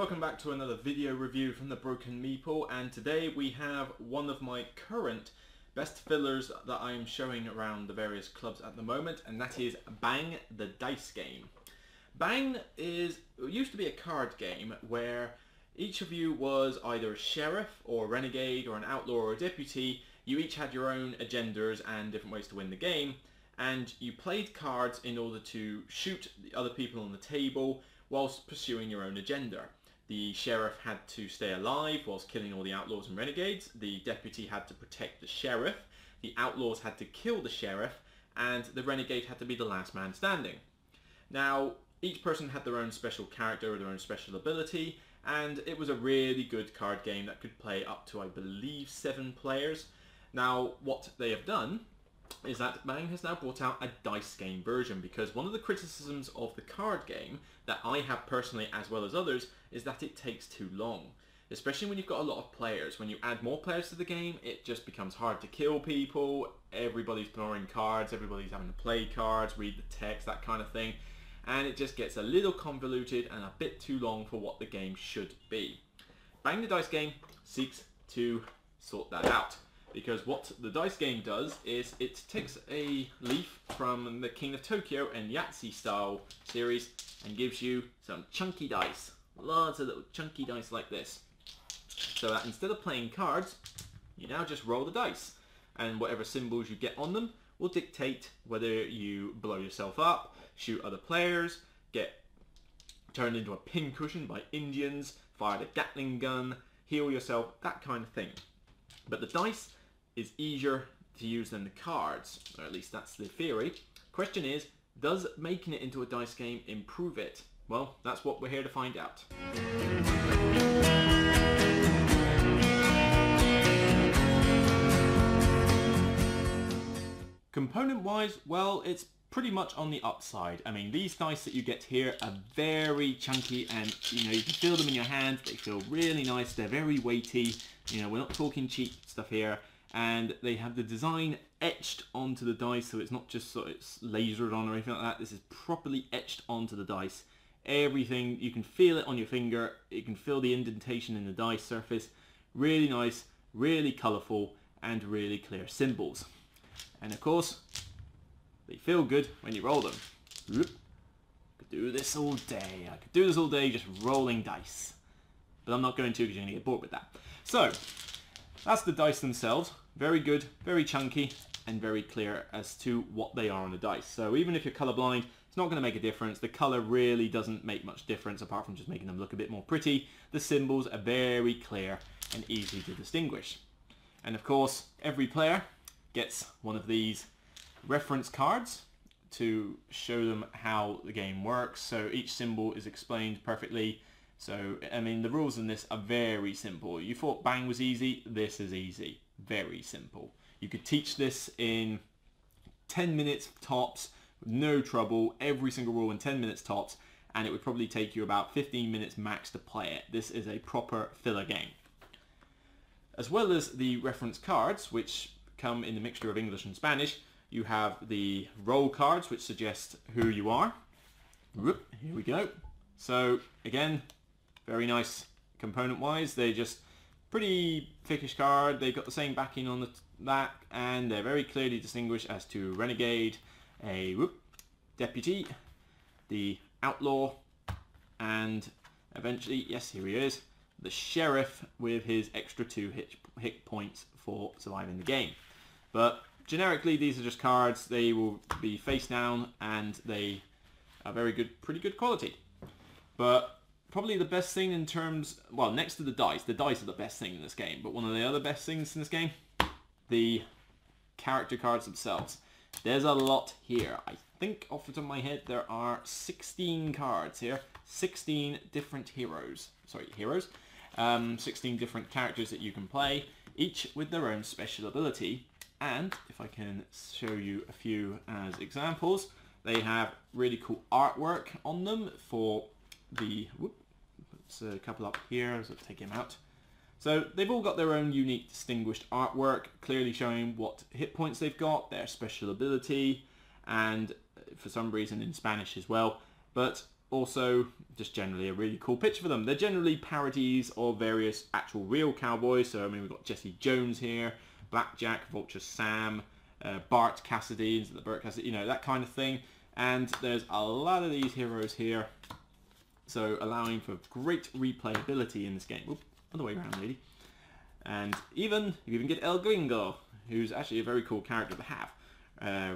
welcome back to another video review from the Broken Meeple, and today we have one of my current best fillers that I'm showing around the various clubs at the moment, and that is Bang the Dice Game. Bang used to be a card game where each of you was either a sheriff or a renegade or an outlaw or a deputy. You each had your own agendas and different ways to win the game, and you played cards in order to shoot the other people on the table whilst pursuing your own agenda. The sheriff had to stay alive whilst killing all the outlaws and renegades. The deputy had to protect the sheriff. The outlaws had to kill the sheriff, and the renegade had to be the last man standing. Now, each person had their own special character or their own special ability, and it was a really good card game that could play up to, I believe, 7 players. Now, what they have done is that Bang has now brought out a dice game version, because one of the criticisms of the card game that I have personally as well as others is that it takes too long. Especially when you've got a lot of players. When you add more players to the game, it just becomes hard to kill people. Everybody's drawing cards, everybody's having to play cards, read the text, that kind of thing. And it just gets a little convoluted and a bit too long for what the game should be. Bang the Dice Game seeks to sort that out, because what the dice game does is it takes a leaf from the King of Tokyo and Yahtzee style series and gives you some chunky dice. Lots of little chunky dice like this. So that instead of playing cards, you now just roll the dice. And whatever symbols you get on them will dictate whether you blow yourself up, shoot other players, get turned into a pincushion by Indians, fire a Gatling gun, heal yourself, that kind of thing. But the dice is easier to use than the cards, or at least that's the theory. Question is, does making it into a dice game improve it? Well, that's what we're here to find out. Component-wise, well, it's pretty much on the upside. I mean, these dice that you get here are very chunky, and you can feel them in your hand. They feel really nice. They're very weighty. We're not talking cheap stuff here. And they have the design etched onto the dice, so it's not just sort of lasered on or anything like that. This is properly etched onto the dice. Everything, you can feel it on your finger. You can feel the indentation in the dice surface. Really nice, really colourful, and really clear symbols. And of course, they feel good when you roll them. Could do this all day. I could do this all day just rolling dice. But I'm not going to, because you're going to get bored with that. So, that's the dice themselves. Very good, very chunky, and very clear as to what they are on the dice. So even if you're colorblind, it's not going to make a difference. The color really doesn't make much difference apart from just making them look a bit more pretty. The symbols are very clear and easy to distinguish. And of course, every player gets one of these reference cards to show them how the game works. So each symbol is explained perfectly. So, I mean, the rules in this are very simple. You thought Bang was easy, this is easy. Very simple. You could teach this in 10 minutes tops, no trouble, every single rule in 10 minutes tops, and it would probably take you about 15 minutes max to play it. This is a proper filler game. As well as the reference cards, which come in the mixture of English and Spanish, you have the roll cards, which suggest who you are. Here we go. So, again, very nice component-wise. They're just pretty thickish card. They've got the same backing on the back, and they're very clearly distinguished as to renegade, a deputy, the outlaw, and eventually, yes, here he is, the sheriff with his extra 2 hit points for surviving the game. But generically, these are just cards. They will be face down, and they are very good, pretty good quality. But probably the best thing in terms, well, next to the dice are the best thing in this game, but one of the other best things in this game, the character cards themselves. There's a lot here. I think off the top of my head there are 16 cards here, 16 different heroes, 16 different characters that you can play, each with their own special ability. And if I can show you a few as examples, they have really cool artwork on them for the, a couple up here, so let's take him out. So they've all got their own unique distinguished artwork, clearly showing what hit points they've got, their special ability, and for some reason in Spanish as well. But also just generally a really cool picture for them. They're generally parodies of various actual real cowboys. So I mean, we've got Jesse Jones here, Blackjack, Vulture Sam, Bart Cassidy, instead of Burt Cassidy, you know, that kind of thing. And there's a lot of these heroes here, so allowing for great replayability in this game. Oop, other way around, lady. And you even get El Gringo, who's actually a very cool character to have.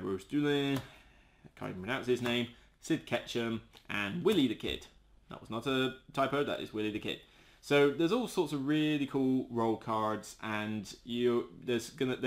Rose Doolin, I can't even pronounce his name, Sid Ketchum, and Willie the Kid. That was not a typo, that is Willie the Kid. So there's all sorts of really cool role cards, and they're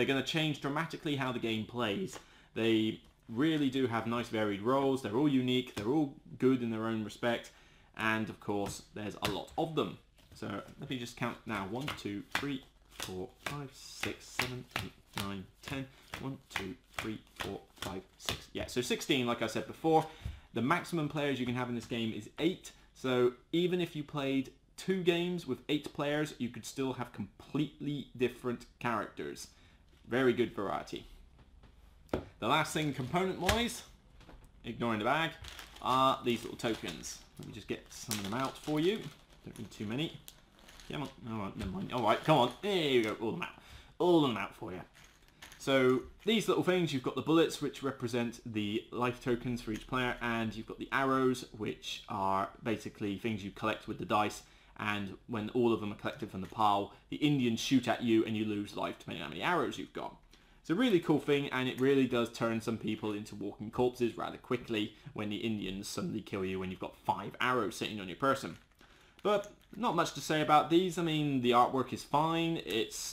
gonna change dramatically how the game plays. They really do have nice varied roles. They're all unique. They're all good in their own respect, and of course, there's a lot of them. So let me just count now. 1, 2, 3, 4, 5, 6, 7, 8, 9, 10. 1, 2, 3, 4, 5, 6. Yeah, so 16, like I said before. The maximum players you can have in this game is 8. So even if you played 2 games with 8 players, you could still have completely different characters. Very good variety. The last thing component-wise, ignoring the bag, are these little tokens. Let me just get some of them out for you. Don't need too many. Come on. Alright, never mind. Alright, come on. There you go. All of them out. All of them out for you. So these little things, you've got the bullets, which represent the life tokens for each player, and you've got the arrows, which are basically things you collect with the dice, and when all of them are collected from the pile, the Indians shoot at you and you lose life depending on how many arrows you've got. It's a really cool thing, and it really does turn some people into walking corpses rather quickly when the Indians suddenly kill you when you've got 5 arrows sitting on your person. But not much to say about these. I mean, the artwork is fine.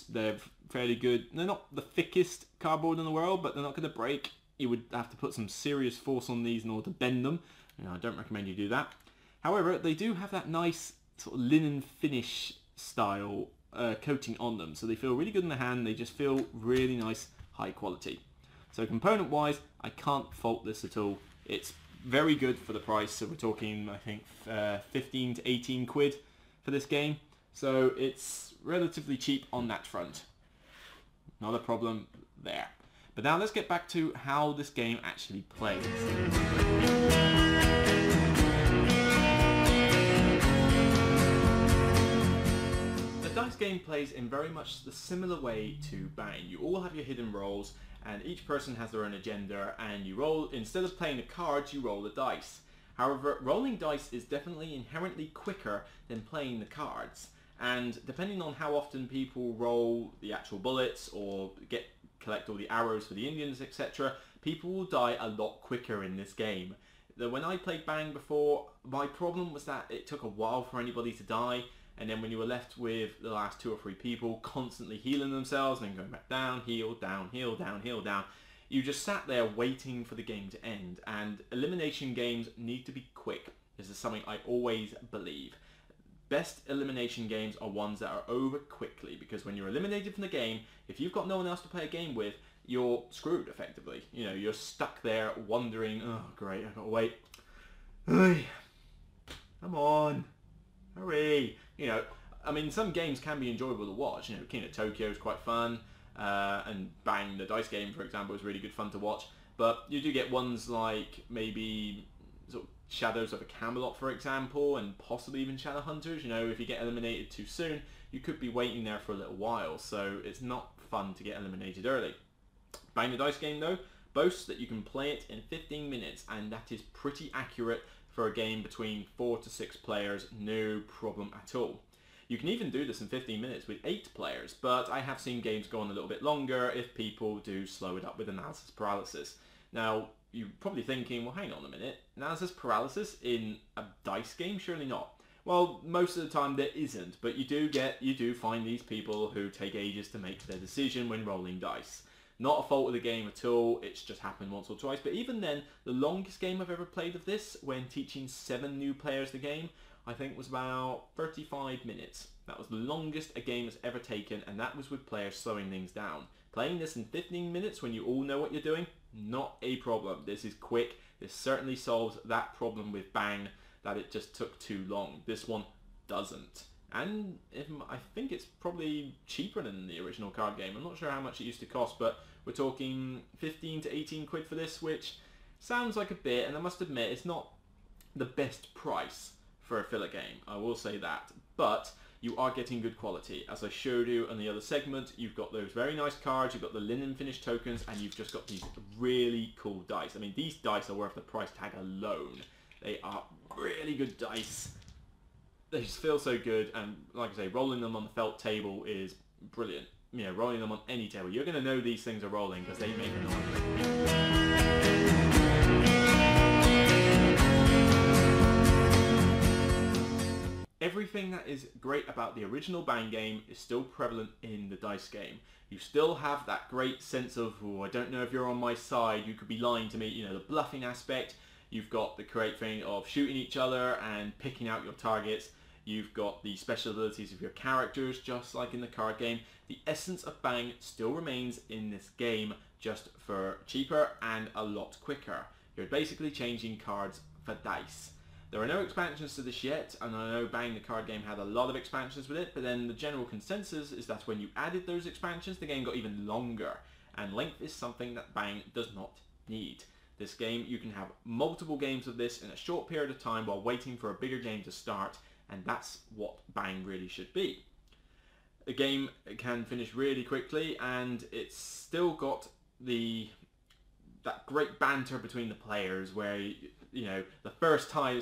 They're fairly good. They're not the thickest cardboard in the world, but they're not going to break. You would have to put some serious force on these in order to bend them. You know, I don't recommend you do that. However, they do have that nice sort of linen finish style coating on them, so they feel really good in the hand. They just feel really nice, high quality. So component wise, I can't fault this at all. It's very good for the price, so we're talking I think 15 to 18 quid for this game, so it's relatively cheap on that front. Not a problem there. But now let's get back to how this game actually plays. The dice game plays in very much the similar way to Bang. You all have your hidden roles, and each person has their own agenda, and you roll, instead of playing the cards, you roll the dice. However, rolling dice is definitely inherently quicker than playing the cards, and depending on how often people roll the actual bullets or collect all the arrows for the Indians, etc., people will die a lot quicker in this game. When I played Bang before, my problem was that it took a while for anybody to die, and then when you were left with the last 2 or 3 people constantly healing themselves and then going back down, heal, down, heal, down, heal, down, you just sat there waiting for the game to end. And elimination games need to be quick. This is something I always believe. Best elimination games are ones that are over quickly, because when you're eliminated from the game, if you've got no one else to play a game with, you're screwed effectively. You know, you're stuck there wondering, oh great, I've got to wait. Hey, come on, hurry. You know, I mean, some games can be enjoyable to watch. You know, King of Tokyo is quite fun, and Bang, the dice game, for example, is really good fun to watch. But you do get ones like maybe sort of Shadows of a Camelot, for example, and possibly even Shadowhunters. You know, if you get eliminated too soon, you could be waiting there for a little while, so it's not fun to get eliminated early. Bang, the dice game, though, boasts that you can play it in 15 minutes, and that is pretty accurate for a game between 4 to 6 players, no problem at all. You can even do this in 15 minutes with 8 players, but I have seen games go on a little bit longer if people do slow it up with analysis paralysis. Now, you're probably thinking, well, hang on a minute, analysis paralysis in a dice game? Surely not. Well, most of the time there isn't, but you do find these people who take ages to make their decision when rolling dice. Not a fault of the game at all, it's just happened once or twice, but even then, the longest game I've ever played of this, when teaching 7 new players the game, I think was about 35 minutes. That was the longest a game has ever taken, and that was with players slowing things down. Playing this in 15 minutes when you all know what you're doing, not a problem. This is quick. This certainly solves that problem with Bang, that it just took too long. This one doesn't. And I think it's probably cheaper than the original card game. I'm not sure how much it used to cost, but we're talking 15 to 18 quid for this, which sounds like a bit, and I must admit, it's not the best price for a filler game, I will say that, but you are getting good quality. As I showed you on the other segment, you've got those very nice cards, you've got the linen finish tokens, and you've just got these really cool dice. I mean, these dice are worth the price tag alone. They are really good dice. They just feel so good, and like I say, rolling them on the felt table is brilliant. You know, rolling them on any table. You're going to know these things are rolling because they make a noise. Everything that is great about the original Bang game is still prevalent in the dice game. You still have that great sense of, oh, I don't know if you're on my side, you could be lying to me, you know, the bluffing aspect. You've got the great thing of shooting each other and picking out your targets. You've got the special abilities of your characters, just like in the card game. The essence of Bang still remains in this game, just for cheaper and a lot quicker. You're basically changing cards for dice. There are no expansions to this yet, and I know Bang the card game had a lot of expansions with it, but then the general consensus is that when you added those expansions, the game got even longer, and length is something that Bang does not need. This game, you can have multiple games of this in a short period of time while waiting for a bigger game to start, and that's what Bang really should be. The game can finish really quickly, and it's still got that great banter between the players where, you know, the first time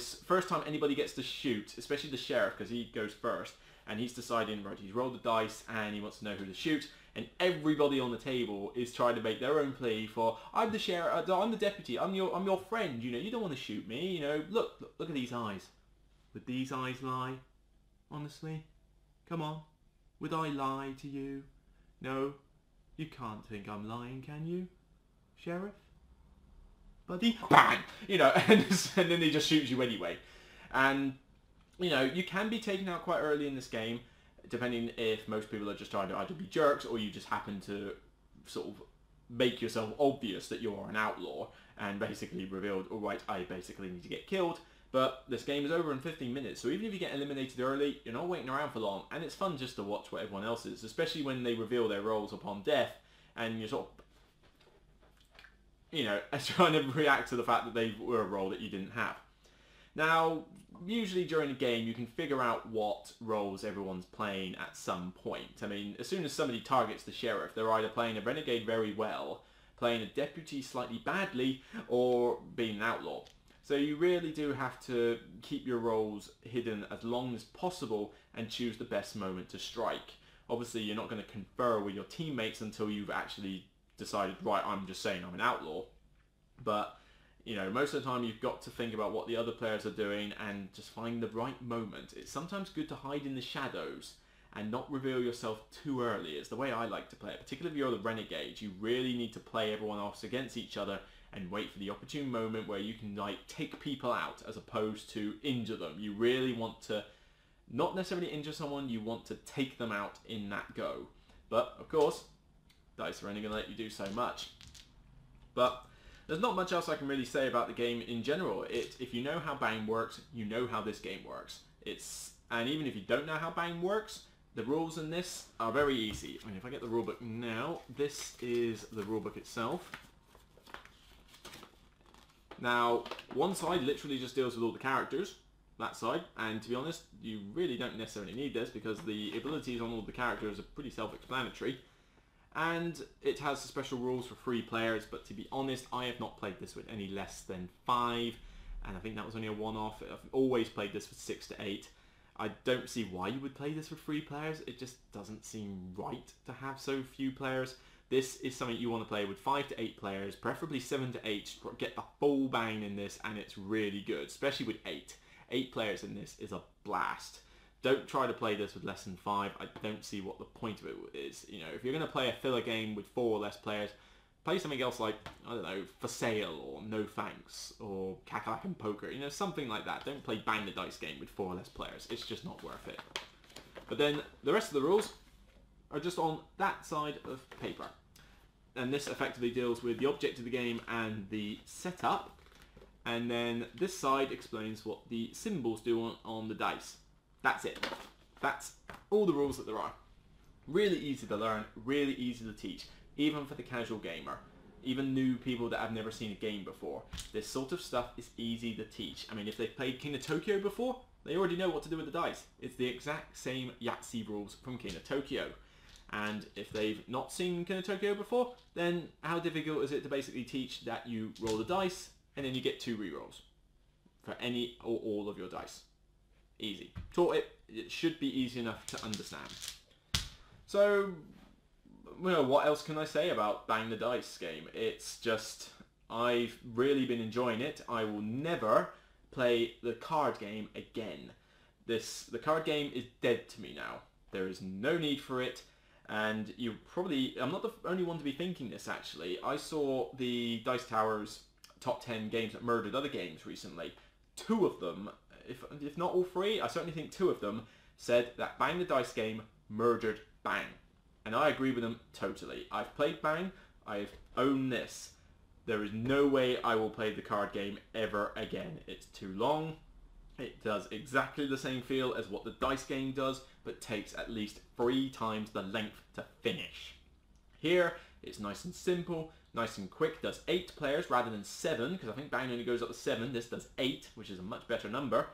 anybody gets to shoot, especially the sheriff, because he goes first, and he's deciding, right, he's rolled the dice and he wants to know who to shoot, and everybody on the table is trying to make their own plea for, I'm the sheriff, I'm the deputy, I'm your friend, you know, you don't want to shoot me, you know, look at these eyes. Would these eyes lie? Honestly? Come on. Would I lie to you? No, you can't think I'm lying, can you, sheriff? Buddy, bang! You know, and then he just shoots you anyway. And, you know, you can be taken out quite early in this game, depending if most people are just trying to either be jerks or you just happen to sort of make yourself obvious that you are an outlaw and basically revealed, all right, I basically need to get killed. But this game is over in 15 minutes, so even if you get eliminated early, you're not waiting around for long, and it's fun just to watch what everyone else is, especially when they reveal their roles upon death, and you're sort of, you know, trying to react to the fact that they were a role that you didn't have. Now, usually during a game, you can figure out what roles everyone's playing at some point. I mean, as soon as somebody targets the sheriff, they're either playing a renegade very well, playing a deputy slightly badly, or being an outlaw. So you really do have to keep your roles hidden as long as possible and choose the best moment to strike. Obviously, you're not going to confer with your teammates until you've actually decided, right, I'm just saying I'm an outlaw. But, you know, most of the time you've got to think about what the other players are doing and just find the right moment. It's sometimes good to hide in the shadows and not reveal yourself too early. It's the way I like to play it. Particularly if you're the renegade, you really need to play everyone else against each other and wait for the opportune moment where you can, like, take people out as opposed to injure them. You really want to not necessarily injure someone, you want to take them out in that go. But, of course, dice are only going to let you do so much. But there's not much else I can really say about the game in general. If you know how Bang works, you know how this game works. And even if you don't know how Bang works, the rules in this are very easy. I mean, if I get the rulebook now, this is the rulebook itself. Now, one side literally just deals with all the characters, that side, and to be honest, you really don't necessarily need this because the abilities on all the characters are pretty self-explanatory. And it has special rules for 3 players, but to be honest, I have not played this with any less than 5, and I think that was only a one-off. I've always played this with 6 to 8. I don't see why you would play this with 3 players. It just doesn't seem right to have so few players. This is something you want to play with 5 to 8 players, preferably 7 to 8. Get the full Bang in this, and it's really good, especially with 8. 8 players in this is a blast. Don't try to play this with less than 5. I don't see what the point of it is. You know, if you're going to play a filler game with 4 or less players, play something else like, I don't know, For Sale or No Thanks or Cackalack and Poker. You know, something like that. Don't play Bang the Dice game with 4 or less players. It's just not worth it. But then the rest of the rules are just on that side of paper. And this effectively deals with the object of the game and the setup. And then this side explains what the symbols do on the dice. That's it. That's all the rules that there are. Really easy to learn, really easy to teach, even for the casual gamer. even new people that have never seen a game before. This sort of stuff is easy to teach. I mean, if they've played King of Tokyo before, they already know what to do with the dice. It's the exact same Yahtzee rules from King of Tokyo. And if they've not seen King of Tokyo before, then how difficult is it to basically teach that you roll the dice and then you get 2 rerolls for any or all of your dice? Easy. Taught it. It should be easy enough to understand. So, what else can I say about Bang the Dice game? It's just, I've really been enjoying it. I will never play the card game again. The card game is dead to me now. There is no need for it. And I'm not the only one to be thinking this, actually. I saw the Dice Tower's top 10 games that murdered other games recently. 2 of them, if not all 3, I certainly think 2 of them said that Bang the Dice game murdered Bang. And I agree with them totally. I've played Bang, I've owned this. There is no way I will play the card game ever again. It's too long. It does exactly the same feel as what the dice game does, but takes at least 3 times the length to finish. Here, it's nice and simple, nice and quick, does 8 players rather than 7, because I think Bang only goes up to 7, this does 8, which is a much better number,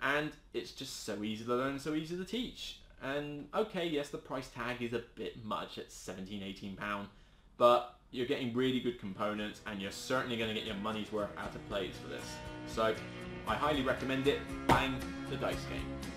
and it's just so easy to learn, so easy to teach. And okay, yes, the price tag is a bit much, it's £17–18, but you're getting really good components, and you're certainly going to get your money's worth out of plays for this. So, I highly recommend it. Bang the Dice game.